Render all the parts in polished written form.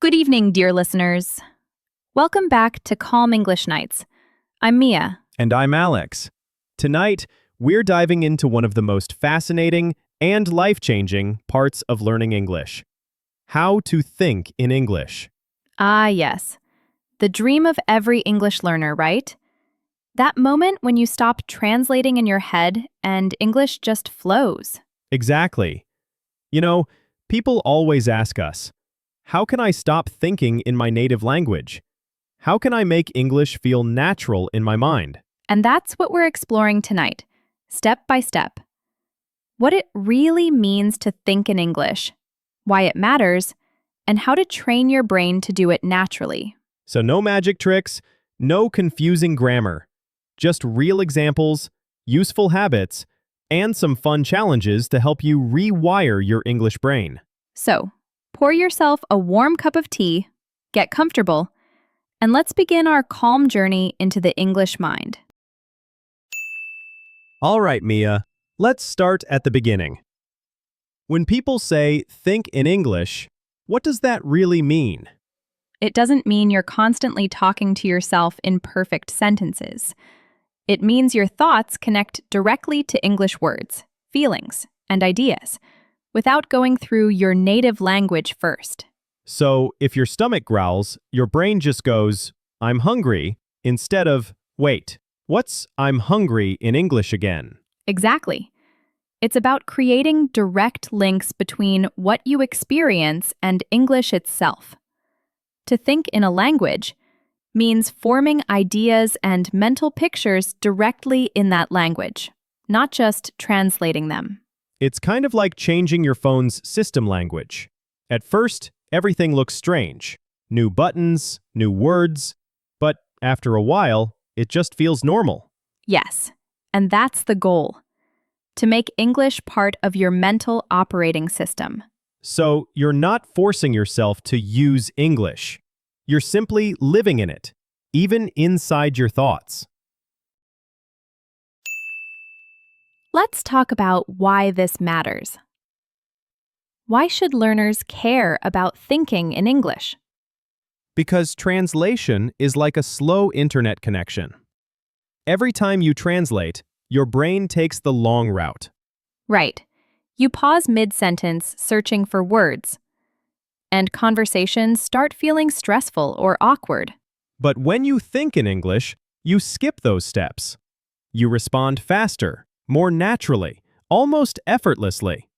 Good evening, dear listeners. Welcome back to Calm English Nights. I'm Mia. And I'm Alex. Tonight, we're diving into one of the most fascinating and life-changing parts of learning English. How to think in English. Ah, yes. The dream of every English learner, right? That moment when you stop translating in your head and English just flows. Exactly. You know, people always ask us, how can I stop thinking in my native language? How can I make English feel natural in my mind? And that's what we're exploring tonight, step by step. What it really means to think in English, why it matters, and how to train your brain to do it naturally. So no magic tricks, no confusing grammar, just real examples, useful habits, and some fun challenges to help you rewire your English brain. So, pour yourself a warm cup of tea, get comfortable, and let's begin our calm journey into the English mind. All right, Mia, let's start at the beginning. When people say think in English, what does that really mean? It doesn't mean you're constantly talking to yourself in perfect sentences. It means your thoughts connect directly to English words, feelings, and ideas, without going through your native language first. So, if your stomach growls, your brain just goes, I'm hungry, instead of, wait, what's I'm hungry in English again? Exactly. It's about creating direct links between what you experience and English itself. To think in a language means forming ideas and mental pictures directly in that language, not just translating them. It's kind of like changing your phone's system language. At first, everything looks strange. New buttons, new words, but after a while, it just feels normal. Yes, and that's the goal. To make English part of your mental operating system. So, you're not forcing yourself to use English. You're simply living in it, even inside your thoughts. Let's talk about why this matters. Why should learners care about thinking in English? Because translation is like a slow internet connection. Every time you translate, your brain takes the long route. Right. You pause mid-sentence searching for words, and conversations start feeling stressful or awkward. But when you think in English, you skip those steps. You respond faster, more naturally, almost effortlessly.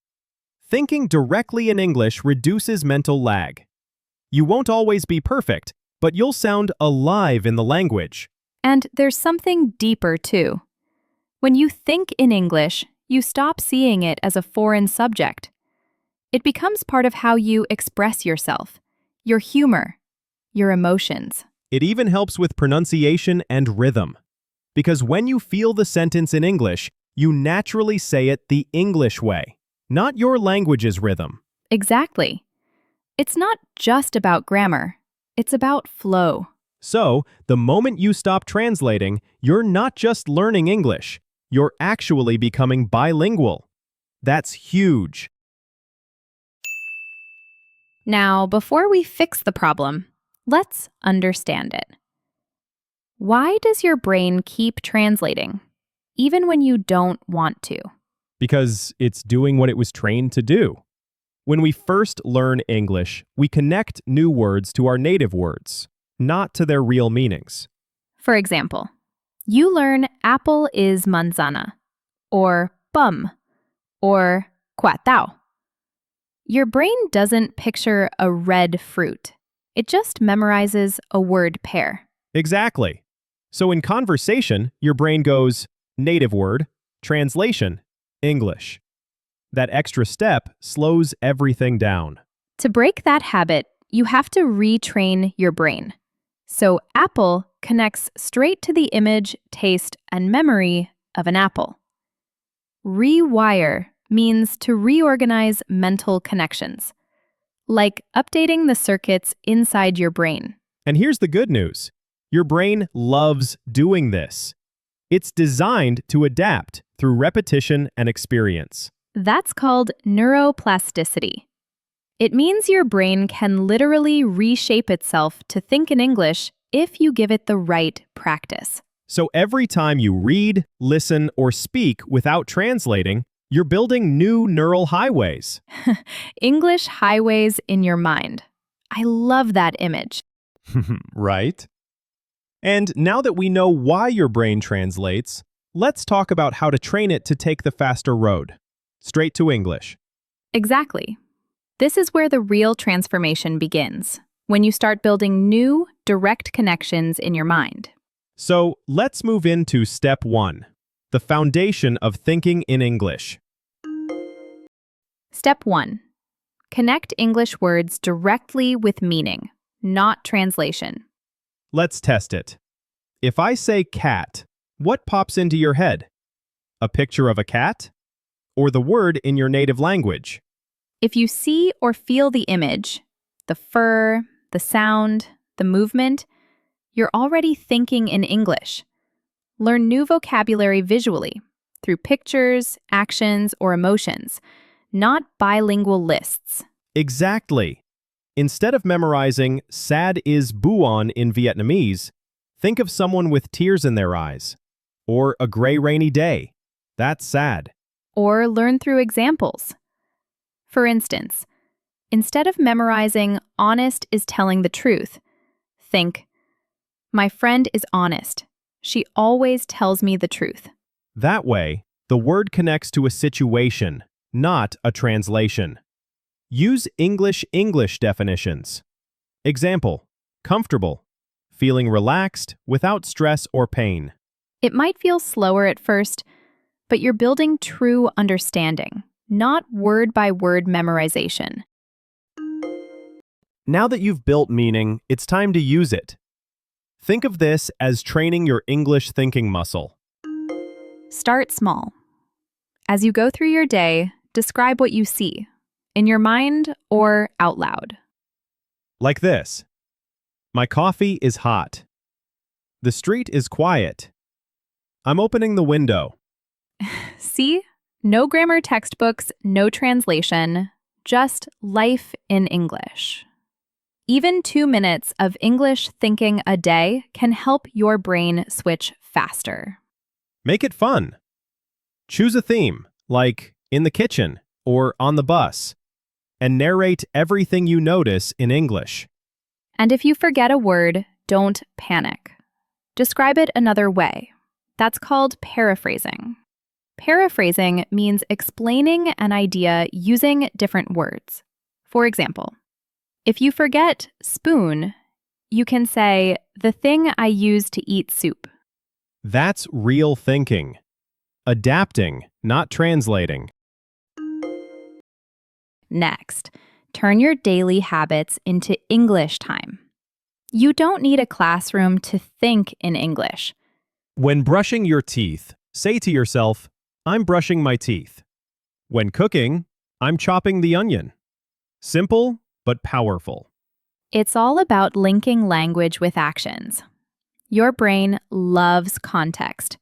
Thinking directly in English reduces mental lag. You won't always be perfect, but you'll sound alive in the language. And there's something deeper, too. When you think in English, you stop seeing it as a foreign subject. It becomes part of how you express yourself, your humor, your emotions. It even helps with pronunciation and rhythm. Because when you feel the sentence in English, you naturally say it the English way, not your language's rhythm. Exactly. It's not just about grammar. It's about flow. So, the moment you stop translating, you're not just learning English, you're actually becoming bilingual. That's huge. Now, before we fix the problem, let's understand it. Why does your brain keep translating, even when you don't want to? Because it's doing what it was trained to do. When we first learn English, we connect new words to our native words, not to their real meanings. For example, you learn apple is manzana, or bum, or quatao. Your brain doesn't picture a red fruit. It just memorizes a word pair. Exactly. So in conversation, your brain goes, native word, translation, English. That extra step slows everything down. To break that habit, you have to retrain your brain. So apple connects straight to the image, taste, and memory of an apple. Rewire means to reorganize mental connections, like updating the circuits inside your brain. And here's the good news. Your brain loves doing this. It's designed to adapt through repetition and experience. That's called neuroplasticity. It means your brain can literally reshape itself to think in English if you give it the right practice. So every time you read, listen, or speak without translating, you're building new neural highways. English highways in your mind. I love that image. Right? And now that we know why your brain translates, let's talk about how to train it to take the faster road. Straight to English. Exactly. This is where the real transformation begins, when you start building new, direct connections in your mind. So let's move into step 1, the foundation of thinking in English. Step 1. Connect English words directly with meaning, not translation. Let's test it. If I say cat, what pops into your head? A picture of a cat? Or the word in your native language? If you see or feel the image, the fur, the sound, the movement, you're already thinking in English. Learn new vocabulary visually, through pictures, actions, or emotions, not bilingual lists. Exactly. Instead of memorizing sad is buon in Vietnamese, think of someone with tears in their eyes. Or a gray rainy day. That's sad. Or learn through examples. For instance, instead of memorizing honest is telling the truth, think, my friend is honest. She always tells me the truth. That way, the word connects to a situation, not a translation. Use English definitions. Example, comfortable, feeling relaxed without stress or pain. It might feel slower at first, but you're building true understanding, not word-by-word memorization. Now that you've built meaning, it's time to use it. Think of this as training your English thinking muscle. Start small. As you go through your day, describe what you see, in your mind or out loud. Like this. My coffee is hot. The street is quiet. I'm opening the window. See? No grammar textbooks, no translation, just life in English. Even 2 minutes of English thinking a day can help your brain switch faster. Make it fun. Choose a theme, like in the kitchen or on the bus, and narrate everything you notice in English. And if you forget a word, don't panic. Describe it another way. That's called paraphrasing. Paraphrasing means explaining an idea using different words. For example, if you forget spoon, you can say, the thing I use to eat soup. That's real thinking. Adapting, not translating. Next, turn your daily habits into English time. You don't need a classroom to think in English. When brushing your teeth, say to yourself, I'm brushing my teeth. When cooking, I'm chopping the onion. Simple, but powerful. It's all about linking language with actions. Your brain loves context.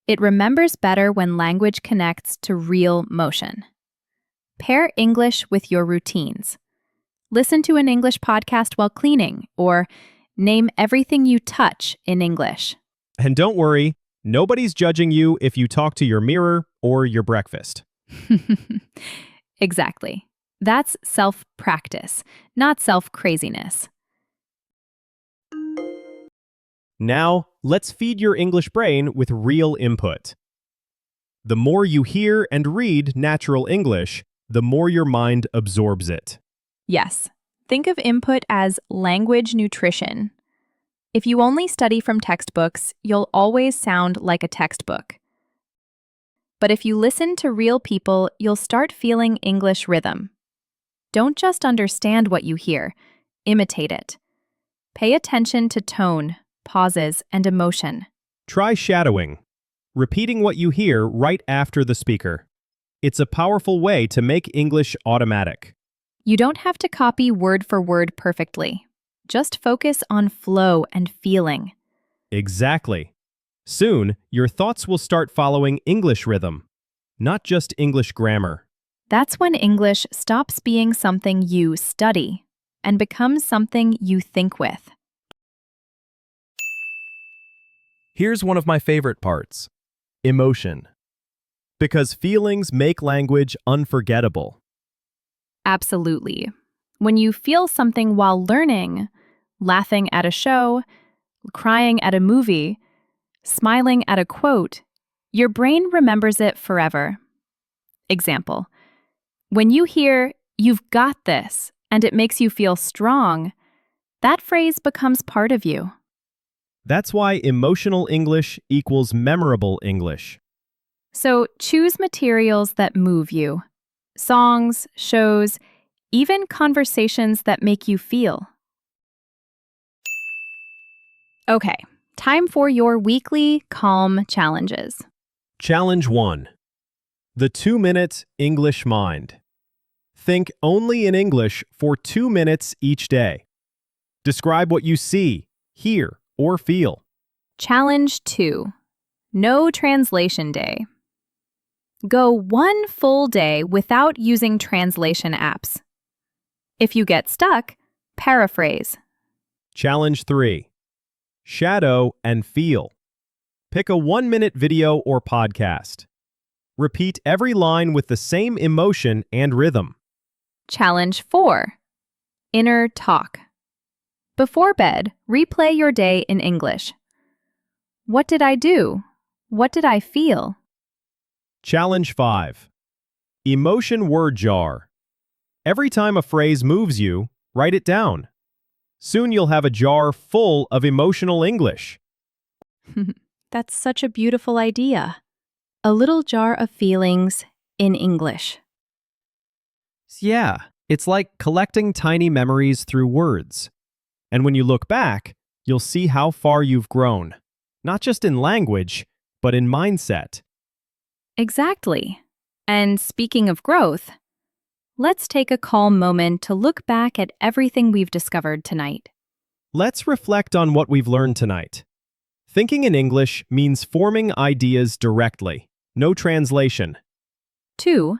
It remembers better when language connects to real motion. Pair English with your routines. Listen to an English podcast while cleaning, or name everything you touch in English. And don't worry, nobody's judging you if you talk to your mirror or your breakfast. Exactly. That's self-practice, not self-craziness. Now, let's feed your English brain with real input. The more you hear and read natural English, the more your mind absorbs it. Yes, think of input as language nutrition. If you only study from textbooks, you'll always sound like a textbook. But if you listen to real people, you'll start feeling English rhythm. Don't just understand what you hear, imitate it. Pay attention to tone, pauses, and emotion. Try shadowing, repeating what you hear right after the speaker. It's a powerful way to make English automatic. You don't have to copy word for word perfectly. Just focus on flow and feeling. Exactly. Soon, your thoughts will start following English rhythm, not just English grammar. That's when English stops being something you study and becomes something you think with. Here's one of my favorite parts: emotion. Because feelings make language unforgettable. Absolutely. When you feel something while learning, laughing at a show, crying at a movie, smiling at a quote, your brain remembers it forever. Example: when you hear, "You've got this," and it makes you feel strong, that phrase becomes part of you. That's why emotional English equals memorable English. So choose materials that move you. Songs, shows, even conversations that make you feel. Okay, time for your weekly calm challenges. Challenge 1. The 2-minute English mind. Think only in English for 2 minutes each day. Describe what you see, hear, or feel. Challenge 2. No translation day. Go one full day without using translation apps. If you get stuck, paraphrase. Challenge 3. Shadow and feel. Pick a 1-minute video or podcast. Repeat every line with the same emotion and rhythm. Challenge 4. Inner talk. Before bed, replay your day in English. What did I do? What did I feel? Challenge 5. Emotion word jar. Every time a phrase moves you, write it down. Soon you'll have a jar full of emotional English. That's such a beautiful idea. A little jar of feelings in English. Yeah, it's like collecting tiny memories through words. And when you look back, you'll see how far you've grown, not just in language, but in mindset. Exactly. And speaking of growth, let's take a calm moment to look back at everything we've discovered tonight. Let's reflect on what we've learned tonight. Thinking in English means forming ideas directly, no translation. 2.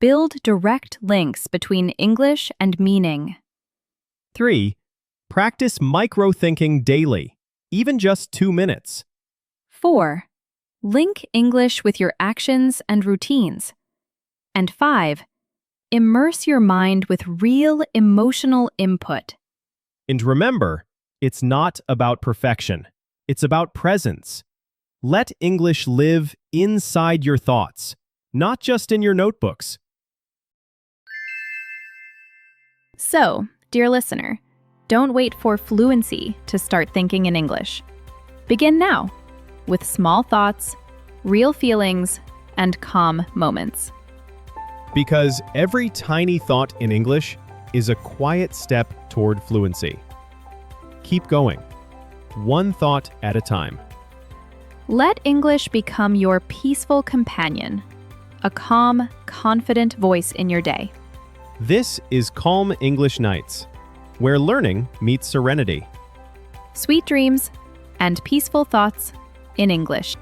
Build direct links between English and meaning. 3. Practice micro-thinking daily, even just 2 minutes. 4. Link English with your actions and routines. And 5. Immerse your mind with real emotional input. And remember, it's not about perfection. It's about presence. Let English live inside your thoughts, not just in your notebooks. So, dear listener, don't wait for fluency to start thinking in English. Begin now, with small thoughts, real feelings, and calm moments. Because every tiny thought in English is a quiet step toward fluency. Keep going, one thought at a time. Let English become your peaceful companion, a calm, confident voice in your day. This is Calm English Nights, where learning meets serenity. Sweet dreams and peaceful thoughts in English.